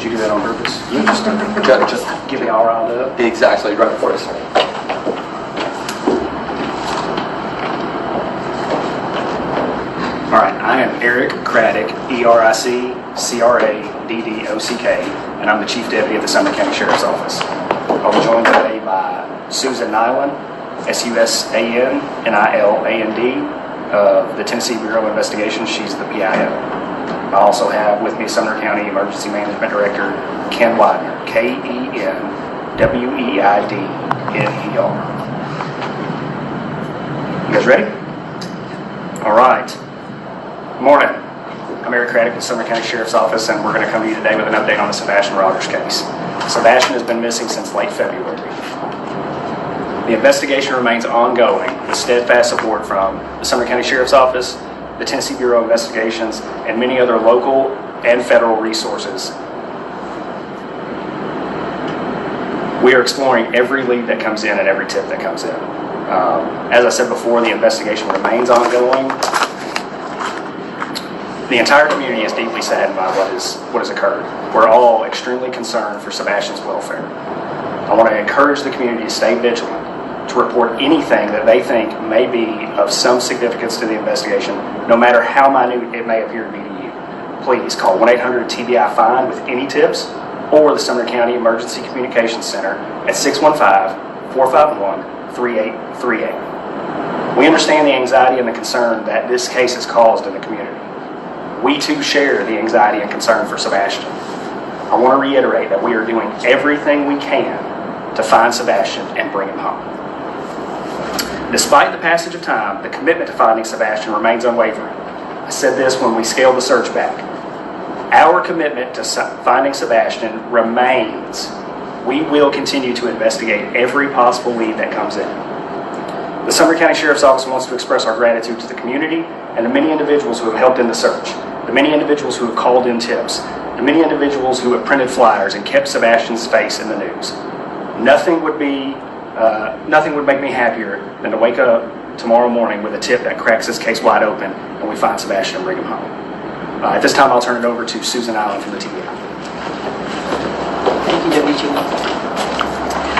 Did you do that on purpose? You just Get me all riled up. exactly right before this. All right, I am Eric Craddock, E-R-I-C-C-R-A-D-D-O-C-K, and I'm the Chief Deputy of the Sumner County Sheriff's Office. I'll be joined today by Susan Nyland, S-U-S-A-N-N-I-L-A-N-D, of the Tennessee Bureau of Investigation. She's the PIO. I also have with me Sumner County Emergency Management Director Ken Widener, K-E-N-W-E-I-D-N-E-R. You guys ready? All right. Good morning. I'm Eric Craddock with Sumner County Sheriff's Office, and we're going to come to you today with an update on the Sebastián Rogers case. Sebastián has been missing since late February. The investigation remains ongoing with steadfast support from the Sumner County Sheriff's Office, the Tennessee Bureau of Investigations, and many other local and federal resources. We are exploring every lead that comes in and every tip that comes in. As I said before, the investigation remains ongoing. The entire community is deeply saddened by what has occurred. We're all extremely concerned for Sebastián's welfare. I want to encourage the community to stay vigilant, to report anything that they think may be of some significance to the investigation, no matter how minute it may appear to be to you. Please call 1-800-TBI-FIND with any tips, or the Sumner County Emergency Communications Center at 615-451-3838. We understand the anxiety and the concern that this case has caused in the community. We too share the anxiety and concern for Sebastián. I want to reiterate that we are doing everything we can to find Sebastián and bring him home. Despite the passage of time, the commitment to finding Sebastián remains unwavering. I said this when we scaled the search back. Our commitment to finding Sebastián remains. We will continue to investigate every possible lead that comes in. The Sumner County Sheriff's Office wants to express our gratitude to the community and the many individuals who have helped in the search, the many individuals who have called in tips, the many individuals who have printed flyers and kept Sebastián's face in the news. Nothing would make me happier than to wake up tomorrow morning with a tip that cracks this case wide open and we find Sebastián and bring him home. At this time, I'll turn it over to Susan Nyland from the TBI. Thank you, WG.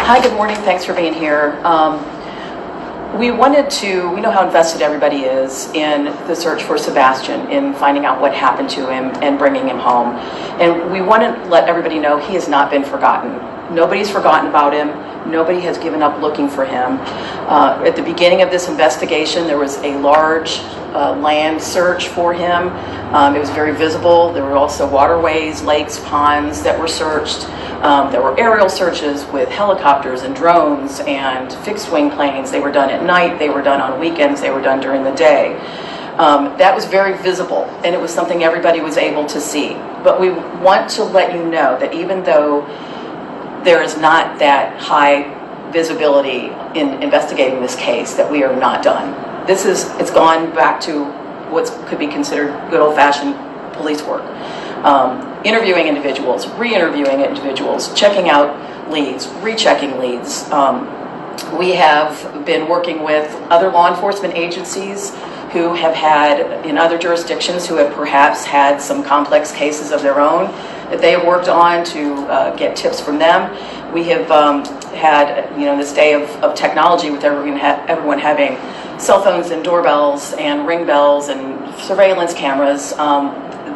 Hi, good morning. Thanks for being here. We know how invested everybody is in the search for Sebastián, in finding out what happened to him and bringing him home. And we want to let everybody know he has not been forgotten. Nobody's forgotten about him. Nobody has given up looking for him. At the beginning of this investigation, there was a large land search for him. It was very visible. There were also waterways, lakes, ponds that were searched. There were aerial searches with helicopters and drones and fixed-wing planes. They were done at night. They were done on weekends. They were done during the day. That was very visible, and it was something everybody was able to see. But we want to let you know that even though there is not that high visibility in investigating this case, that we are not done. It's gone back to what could be considered good old-fashioned police work. Interviewing individuals, re-interviewing individuals, checking out leads, rechecking leads. We have been working with other law enforcement agencies who have had, in other jurisdictions, who have perhaps had some complex cases of their own that they have worked on to get tips from them. We have had, this day of technology with everyone having cell phones and doorbells and ring bells and surveillance cameras.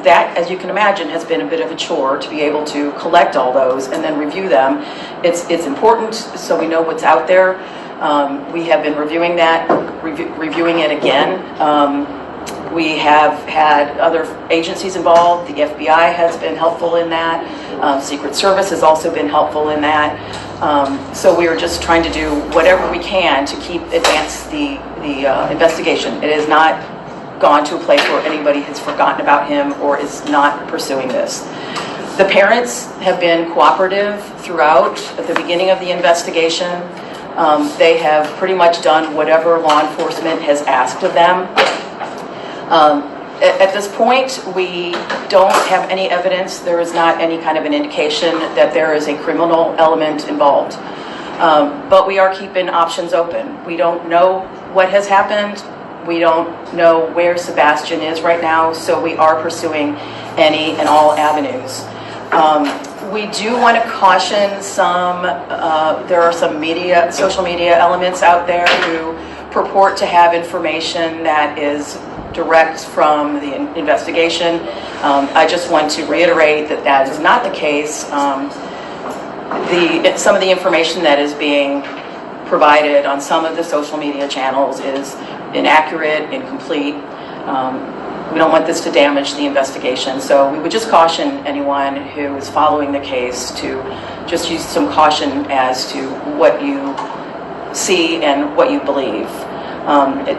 That, as you can imagine, has been a bit of a chore to be able to collect all those and then review them. It's important so we know what's out there. We have been reviewing that, reviewing it again. We have had other agencies involved. The FBI has been helpful in that. Secret Service has also been helpful in that. So we are just trying to do whatever we can to advance the investigation. It has not gone to a place where anybody has forgotten about him or is not pursuing this. The parents have been cooperative throughout. At the beginning of the investigation, they have pretty much done whatever law enforcement has asked of them. At this point, we don't have any evidence. There is not any kind of an indication that there is a criminal element involved. But we are keeping options open. We don't know what has happened. We don't know where Sebastián is right now, so we are pursuing any and all avenues. We do want to caution some, there are some social media elements out there who purport to have information that is direct from the investigation. I just want to reiterate that that is not the case. Some of the information that is being provided on some of the social media channels is inaccurate, incomplete. We don't want this to damage the investigation, so we would just caution anyone who is following the case to just use some caution as to what you see and what you believe.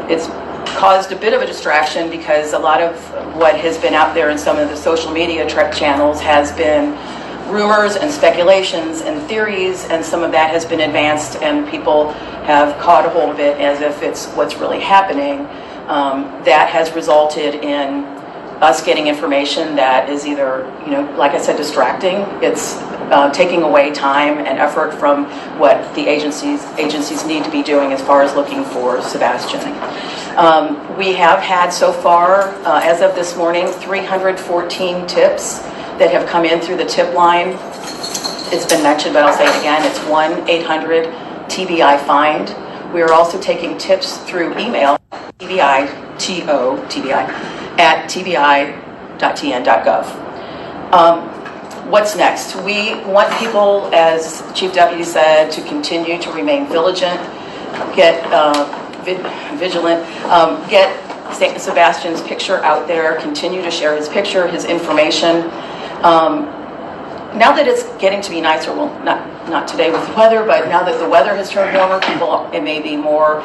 It's caused a bit of a distraction because a lot of what has been out there in some of the social media channels has been rumors and speculations and theories, and some of that has been advanced and people have caught a hold of it as if it's what's really happening. That has resulted in us getting information that is either, like I said, distracting. It's taking away time and effort from what the agencies need to be doing as far as looking for Sebastián. We have had so far, as of this morning, 314 tips that have come in through the tip line. It's been mentioned, but I'll say it again. It's 1-800-TBI-FIND. We are also taking tips through email, TBI at tbi.tn.gov. What's next? We want people, as Chief Deputy said, to continue to remain vigilant, get Sebastián's picture out there, continue to share his picture, his information. Now that it's getting to be nicer, well, not today with the weather, but now that the weather has turned warmer, people may be more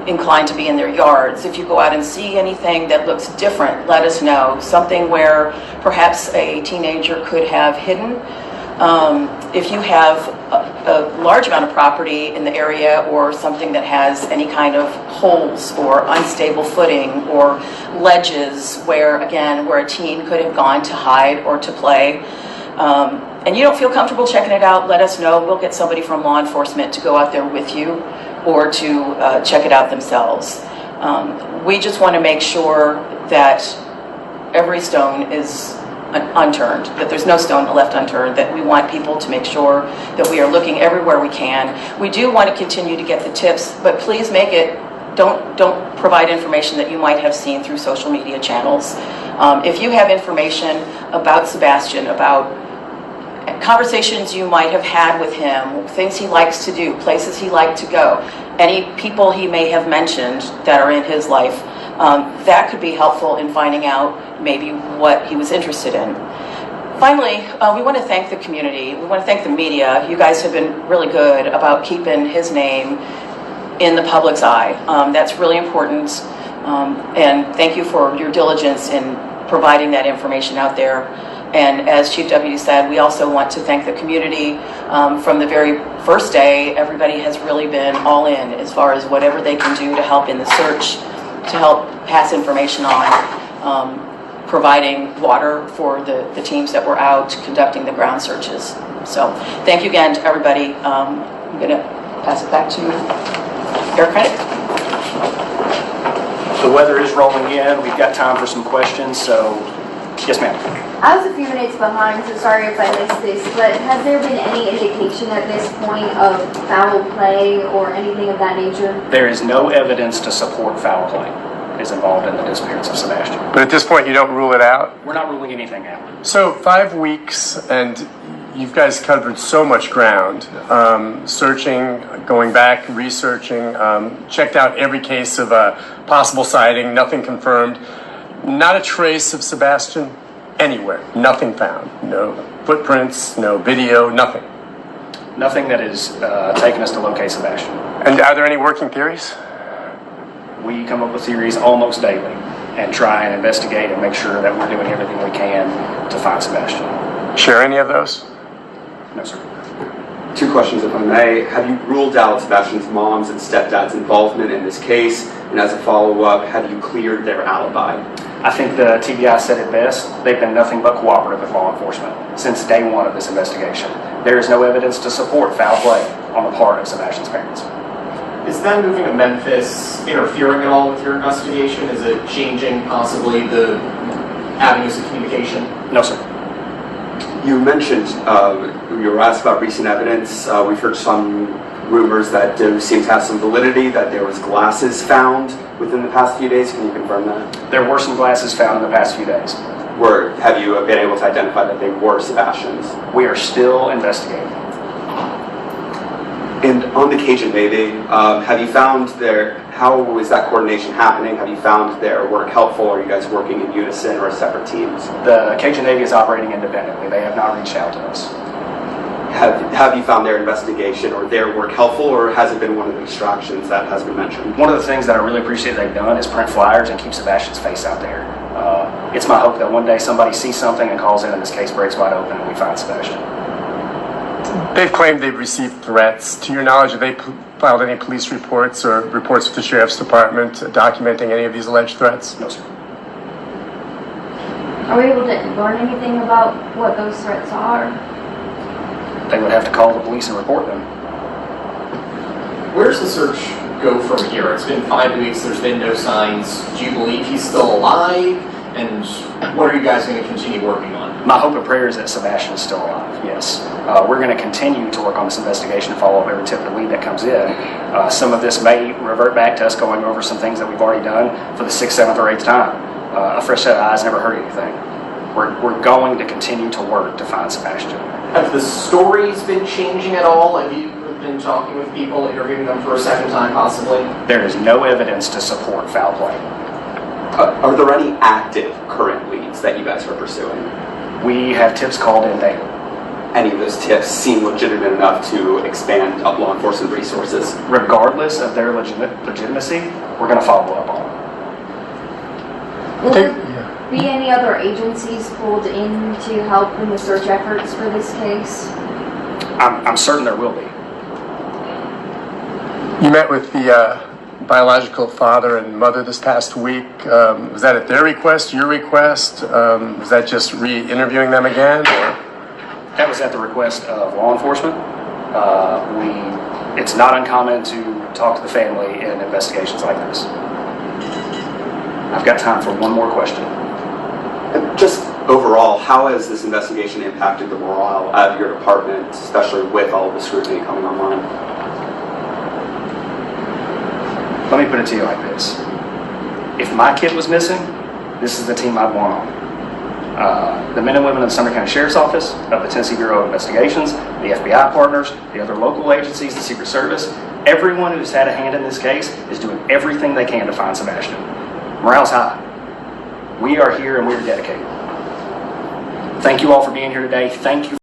inclined to be in their yards. If you go out and see anything that looks different, let us know. Something where perhaps a teenager could have hidden. If you have a large amount of property in the area or something that has any kind of holes or unstable footing or ledges where a teen could have gone to hide or to play, and you don't feel comfortable checking it out, let us know. We'll get somebody from law enforcement to go out there with you or to check it out themselves. We just want to make sure that every stone is unturned, that there's no stone left unturned, that we want people to make sure that we are looking everywhere we can. We do want to continue to get the tips, but please don't provide information that you might have seen through social media channels. If you have information about Sebastián, about conversations you might have had with him, things he likes to do, places he liked to go, any people he may have mentioned that are in his life, that could be helpful in finding out maybe what he was interested in. Finally, we want to thank the community. We want to thank the media. You guys have been really good about keeping his name in the public's eye. That's really important. And thank you for your diligence in providing that information out there. And as Chief Deputy said, we also want to thank the community. From the very first day, everybody has really been all in as far as whatever they can do to help in the search, to help pass information on, providing water for the teams that were out conducting the ground searches. So thank you again to everybody. I'm going to pass it back to Air Credit. The weather is rolling in. We've got time for some questions, so yes, ma'am. I was a few minutes behind, so sorry if I missed this, but has there been any indication at this point of foul play or anything of that nature? There is no evidence to support foul play is involved in the disappearance of Sebastián. But at this point, you don't rule it out? We're not ruling anything out. So 5 weeks, and you guys covered so much ground, searching, going back, researching, checked out every case of a possible sighting, nothing confirmed, not a trace of Sebastián anywhere, nothing found, no footprints, no video, nothing. Nothing that is taken us to locate Sebastián. And are there any working theories? We come up with theories almost daily and try and investigate and make sure that we're doing everything we can to find Sebastián. Share any of those? No, sir. 2 questions, if I may. Have you ruled out Sebastián's mom's and stepdad's involvement in this case? And as a follow-up, have you cleared their alibi? I think the TBI said it best. They've been nothing but cooperative with law enforcement since day one of this investigation. There is no evidence to support foul play on the part of Sebastián's parents. Is them moving to Memphis interfering at all with your investigation? Is it changing possibly the avenues of communication? No, sir. You mentioned, you were asked about recent evidence. We've heard some rumors that seem to have some validity, that there was glasses found within the past few days. Can you confirm that? There were some glasses found in the past few days. Have you been able to identify that they were Sebastian's? We are still investigating. And on the Cajun Navy, have you found how is that coordination happening? Have you found their work helpful? Are you guys working in unison or separate teams? The Cajun Navy is operating independently. They have not reached out to us. Have you found their investigation or their work helpful, or has it been one of the distractions that has been mentioned? One of the things that I really appreciate they've done is print flyers and keep Sebastian's face out there. It's my hope that one day somebody sees something and calls in and this case breaks wide open and we find Sebastian. They've claimed they've received threats. To your knowledge, have they filed any police reports or reports with the Sheriff's Department documenting any of these alleged threats? No, sir. Are we able to learn anything about what those threats are? They would have to call the police and report them. Where does the search go from here? It's been 5 weeks, there's been no signs. Do you believe he's still alive? And what are you guys going to continue working on? My hope and prayer is that Sebastian is still alive, yes. We're going to continue to work on this investigation and follow up every tip and lead that comes in. Some of this may revert back to us going over some things that we've already done for the 6th, 7th, or 8th time. A fresh set of eyes never hurt anything. We're going to continue to work to find Sebastian. Have the stories been changing at all? Have you been talking with people, interviewing them for a second time possibly? There is no evidence to support foul play. Are there any active current leads that you guys are pursuing? We have tips called in daily. Any of those tips seem legitimate enough to expand law enforcement resources? Regardless of their legitimacy, we're going to follow up on them. Will there be any other agencies pulled in to help in the search efforts for this case? I'm certain there will be. You met with the biological father and mother this past week. Was that at their request, your request? Was that just re-interviewing them again? Or? That was at the request of law enforcement. It's not uncommon to talk to the family in investigations like this. I've got time for one more question. Just overall, how has this investigation impacted the morale of your department, especially with all of the scrutiny coming online? Let me put it to you like this. If my kid was missing, this is the team I'd want on. The men and women of the Sumner County Sheriff's Office, of the Tennessee Bureau of Investigations, the FBI partners, the other local agencies, the Secret Service, everyone who's had a hand in this case is doing everything they can to find Sebastian. Morale's high. We are here and we're dedicated. Thank you all for being here today. Thank you.